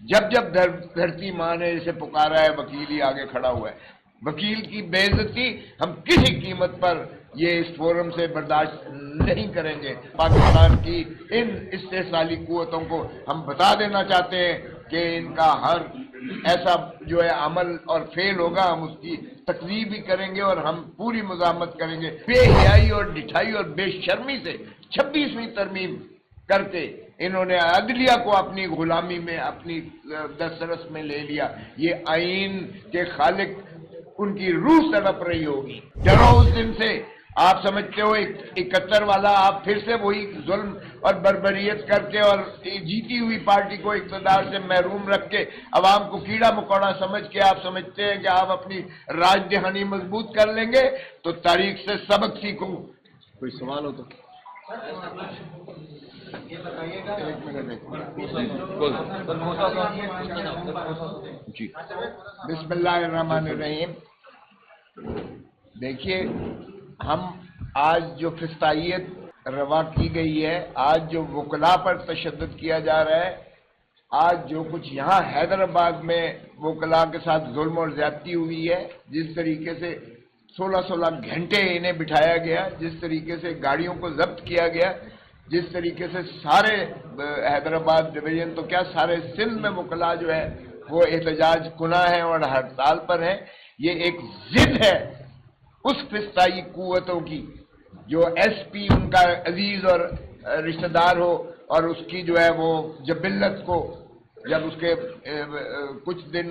جب جب دھرتی ماں نے اسے پکارا ہے وکیل ہی آگے کھڑا ہوا ہے۔ وکیل کی بے عزتی ہم کسی قیمت پر یہ اس فورم سے برداشت نہیں کریں گے۔ پاکستان کی ان استحصالی قوتوں کو ہم بتا دینا چاہتے ہیں کہ ان کا ہر ایسا جو ہے عمل اور فعل ہوگا ہم اس کی تکذیب بھی کریں گے اور ہم پوری مزاحمت کریں گے۔ بے حیائی اور ڈٹھائی اور بے شرمی سے 26ویں ترمیم کر کے انہوں نے عدلیہ کو اپنی غلامی میں اپنی دسترس میں لے لیا۔ یہ آئین کے خالق ان کی روح تڑپ رہی ہوگی۔ ڈرو اس دن سے۔ آپ سمجھتے ہو 71 والا آپ پھر سے وہی ظلم اور بربریت کر کے اور جیتی ہوئی پارٹی کو اقتدار سے محروم رکھ کے عوام کو کیڑا مکوڑا سمجھ کے آپ سمجھتے ہیں کہ آپ اپنی راج دہانی مضبوط کر لیں گے؟ تو تاریخ سے سبق سیکھو۔ کوئی سوال ہو تو جی بسم اللہ الرحمن الرحیم۔ دیکھیے، ہم آج جو فسطائیت روا کی گئی ہے، آج جو وکلاء پر تشدد کیا جا رہا ہے، آج جو کچھ یہاں حیدرآباد میں وکلاء کے ساتھ ظلم اور زیادتی ہوئی ہے، جس طریقے سے 16 گھنٹے انہیں بٹھایا گیا، جس طریقے سے گاڑیوں کو ضبط کیا گیا، جس طریقے سے سارے حیدرآباد ڈویژن تو کیا سارے سندھ میں وکلاء جو ہے وہ احتجاج کناں ہیں اور ہڑتال پر ہیں، یہ ایک ضد ہے اس فسطائی قوتوں کی جو ایس پی ان کا عزیز اور رشتہ دار ہو اور اس کی جو ہے وہ جبلت کو جب اس کے کچھ دن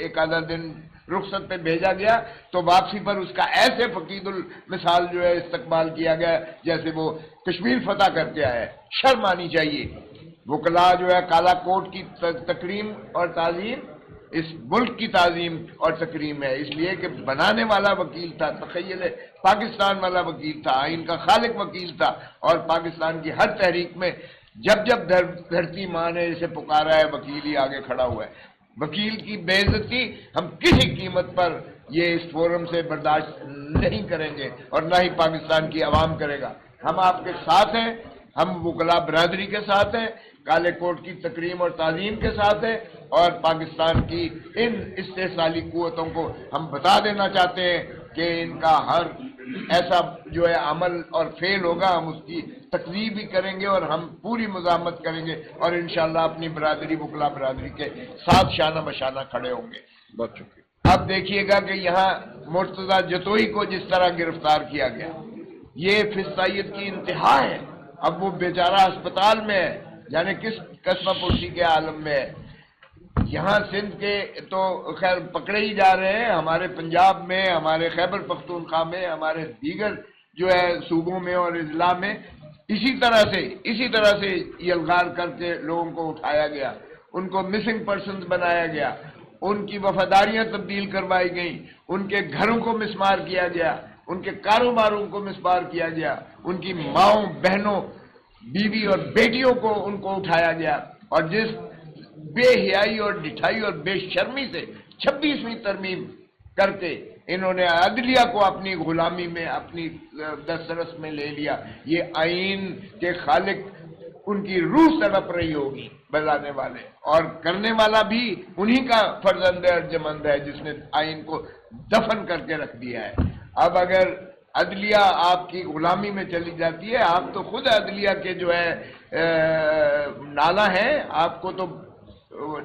ایک آدھا دن رخصت پہ بھیجا گیا تو واپسی پر اس کا ایسے فقید المثال جو ہے استقبال کیا گیا جیسے وہ کشمیر فتح کر کے آیا ہے۔ شرم آنی چاہیے۔ وکلاء جو ہے کالا کوٹ کی تکریم اور تعظیم اس ملک کی تعظیم اور تکریم ہے، اس لیے کہ بنانے والا وکیل تھا، تخیل پاکستان والا وکیل تھا، آئین کا خالق وکیل تھا، اور پاکستان کی ہر تحریک میں جب جب دھرتی ماں نے اسے پکارا ہے وکیل ہی آگے کھڑا ہوا ہے۔ وکیل کی بے عزتی ہم کسی قیمت پر یہ اس فورم سے برداشت نہیں کریں گے اور نہ ہی پاکستان کی عوام کرے گا۔ ہم آپ کے ساتھ ہیں، ہم وکلاء برادری کے ساتھ ہیں، کالے کوٹ کی تکریم اور تعظیم کے ساتھ ہیں، اور پاکستان کی ان استحصالی قوتوں کو ہم بتا دینا چاہتے ہیں کہ ان کا ہر ایسا جو ہے عمل اور فعل ہوگا ہم اس کی تکذیب بھی کریں گے اور ہم پوری مزاحمت کریں گے اور انشاءاللہ اپنی برادری وکلاء برادری کے ساتھ شانہ بشانہ کھڑے ہوں گے۔ بہت شکریہ۔ اب دیکھیے گا کہ یہاں مرتضیٰ جتوئی کو جس طرح گرفتار کیا گیا، یہ فسطائیت کی انتہا ہے۔ اب وہ بیچارہ ہسپتال میں ہے، یعنی کس قسمہ پرسی کے عالم میں ہے۔ یہاں سندھ کے تو خیر پکڑے ہی جا رہے ہیں، ہمارے پنجاب میں، ہمارے خیبر پختونخوا میں، ہمارے دیگر جو ہے صوبوں میں اور اضلاع میں اسی طرح سے یلغار کر کے لوگوں کو اٹھایا گیا، ان کو مسنگ پرسنز بنایا گیا، ان کی وفاداریاں تبدیل کروائی گئیں، ان کے گھروں کو مسمار کیا گیا، ان کے کاروباروں کو مسمار کیا گیا، ان کی ماؤں بہنوں بیوی اور بیٹیوں کو ان کو اٹھایا گیا، اور جس بے حیائی اور ڈٹھائی اور بے شرمی سے 26ویں ترمیم کر کے انہوں نے عدلیہ کو اپنی غلامی میں اپنی دسترس میں لے لیا۔ یہ آئین کے خالق ان کی روح تڑپ رہی ہوگی بنانے والے، اور کرنے والا بھی انہی کا فرزند ارجمند ہے جس نے آئین کو دفن کر کے رکھ دیا ہے۔ اب اگر عدلیہ آپ کی غلامی میں چلی جاتی ہے، آپ تو خود عدلیہ کے جو ہے نانا ہیں، آپ کو تو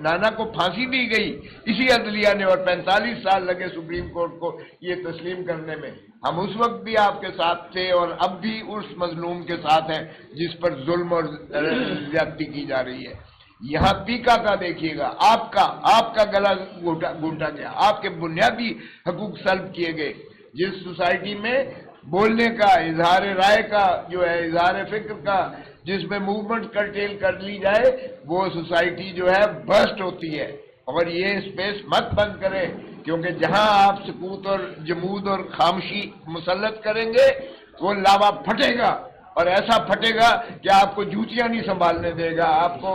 نانا کو پھانسی دی گئی اسی عدلیہ نے، اور 45 سال لگے سپریم کورٹ کو یہ تسلیم کرنے میں۔ ہم اس وقت بھی آپ کے ساتھ تھے اور اب بھی اس مظلوم کے ساتھ ہیں جس پر ظلم اور زیادتی کی جا رہی ہے۔ یہاں پیکا کا دیکھیے گا، آپ کا گلا گھونٹا گیا، آپ کے بنیادی حقوق سلب کیے گئے۔ جس سوسائٹی میں بولنے کا، اظہار رائے کا جو ہے، اظہار فکر کا، جس میں موومنٹ کرٹیل کر لی جائے، وہ سوسائٹی جو ہے برسٹ ہوتی ہے۔ اور یہ اسپیس مت بند کریں، کیونکہ جہاں آپ سکوت اور جمود اور خاموشی مسلط کریں گے وہ لاوا پھٹے گا، اور ایسا پھٹے گا کہ آپ کو جوتیاں نہیں سنبھالنے دے گا۔ آپ کو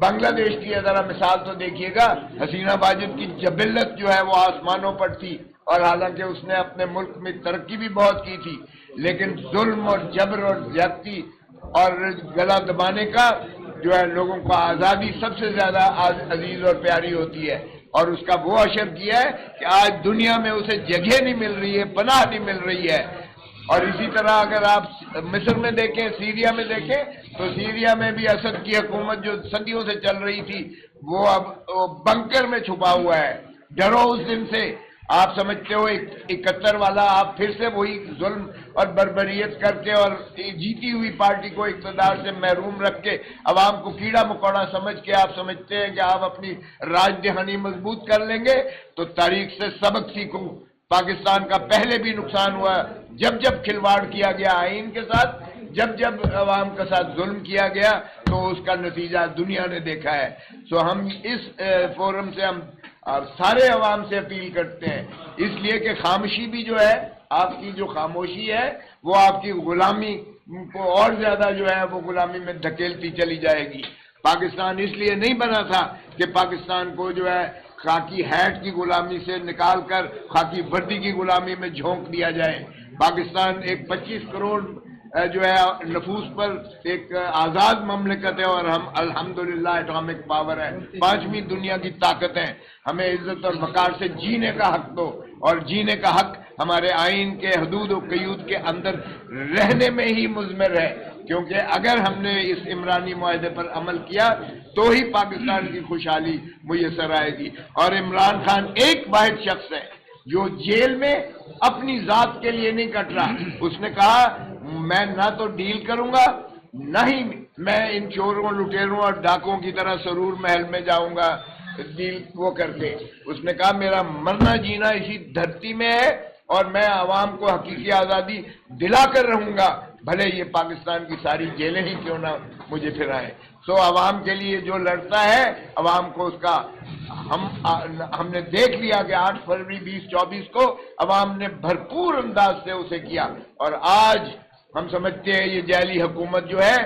بنگلہ دیش کی ذرا مثال تو دیکھیے گا، حسینہ واجد کی جبلت جو ہے وہ آسمانوں پر تھی، اور حالانکہ اس نے اپنے ملک میں ترقی بھی بہت کی تھی، لیکن ظلم اور جبر اور زیادتی اور گلا دبانے کا جو ہے لوگوں کو آزادی سب سے زیادہ عزیز اور پیاری ہوتی ہے، اور اس کا وہ اشر کیا ہے کہ آج دنیا میں اسے جگہ نہیں مل رہی ہے، پناہ نہیں مل رہی ہے۔ اور اسی طرح اگر آپ مصر میں دیکھیں، سیریا میں دیکھیں، تو سیریا میں بھی اسد کی حکومت جو صدیوں سے چل رہی تھی وہ اب بنکر میں چھپا ہوا ہے۔ ڈرو اس دن سے، آپ سمجھتے ہو 71 والا آپ پھر سے وہی ظلم اور بربریت کر کے اور جیتی ہوئی پارٹی کو اقتدار سے محروم رکھ کے عوام کو کیڑا مکوڑا سمجھ کے آپ سمجھتے ہیں کہ آپ اپنی راج دہانی مضبوط کر لیں گے، تو تاریخ سے سبق سیکھو۔ پاکستان کا پہلے بھی نقصان ہوا، جب جب کھلواڑ کیا گیا آئین کے ساتھ، جب جب عوام کے ساتھ ظلم کیا گیا، تو اس کا نتیجہ دنیا نے دیکھا ہے۔ سو ہم اس فورم سے ہم سارے عوام سے اپیل کرتے ہیں، اس لیے کہ خاموشی بھی جو ہے، آپ کی جو خاموشی ہے وہ آپ کی غلامی کو اور زیادہ جو ہے وہ غلامی میں دھکیلتی چلی جائے گی۔ پاکستان اس لیے نہیں بنا تھا کہ پاکستان کو جو ہے خاکی ہیٹ کی غلامی سے نکال کر خاکی وردی کی غلامی میں جھونک دیا جائے۔ پاکستان ایک 25 کروڑ جو ہے نفوس پر ایک آزاد مملکت ہے، اور ہم الحمدللہ اٹامک پاور ہے، 5ویں دنیا کی طاقت ہے۔ ہمیں عزت اور وقار سے جینے کا حق دو، اور جینے کا حق ہمارے آئین کے حدود و قیود کے اندر رہنے میں ہی مضمر ہے، کیونکہ اگر ہم نے اس عمرانی معاہدے پر عمل کیا تو ہی پاکستان کی خوشحالی میسر آئے گی۔ اور عمران خان ایک واحد شخص ہے جو جیل میں اپنی ذات کے لیے نہیں کٹ رہا۔ اس نے کہا میں نہ تو ڈیل کروں گا، نہ ہی میں ان چوروں، لٹیروں اور ڈاکوں کی طرح سرور محل میں جاؤں گا ڈیل وہ کر کے۔ اس نے کہا میرا مرنا جینا اسی دھرتی میں ہے، اور میں عوام کو حقیقی آزادی دلا کر رہوں گا، بھلے یہ پاکستان کی ساری جیلیں ہی کیوں نہ مجھے پھرائیں۔ سو عوام کے لیے جو لڑتا ہے، عوام کو اس کا ہم نے دیکھ لیا کہ 8 فروری 2024 کو عوام نے بھرپور انداز سے اسے کیا، اور آج ہم سمجھتے ہیں یہ جعلی حکومت جو ہے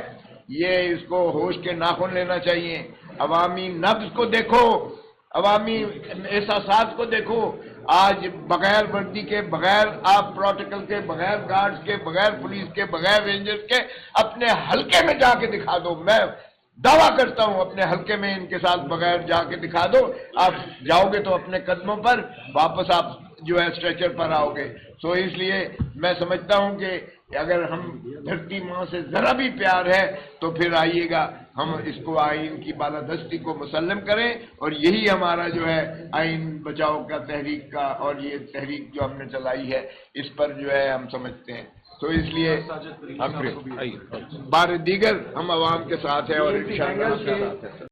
یہ اس کو ہوش کے ناخن لینا چاہیے۔ عوامی نبض کو دیکھو، عوامی احساسات کو دیکھو۔ آج بغیر وردی کے، بغیر آپ پروٹوکول کے، بغیر گارڈز کے، بغیر پولیس کے، بغیر رینجرز کے اپنے حلقے میں جا کے دکھا دو، میں دعویٰ کرتا ہوں اپنے حلقے میں ان کے ساتھ بغیر جا کے دکھا دو، آپ جاؤ گے تو اپنے قدموں پر واپس آپ جو ہے اسٹریچر پر آؤ گے۔ سو اس لیے میں سمجھتا ہوں کہ اگر ہم دھرتی ماں سے ذرا بھی پیار ہے تو پھر آئیے گا ہم اس کو آئین کی بالادستی کو مسلم کریں، اور یہی ہمارا جو ہے آئین بچاؤ کا تحریک کا، اور یہ تحریک جو ہم نے چلائی ہے اس پر جو ہے ہم سمجھتے ہیں۔ تو اس لیے بار دیگر ہم عوام کے ساتھ ہیں اور انشاءاللہ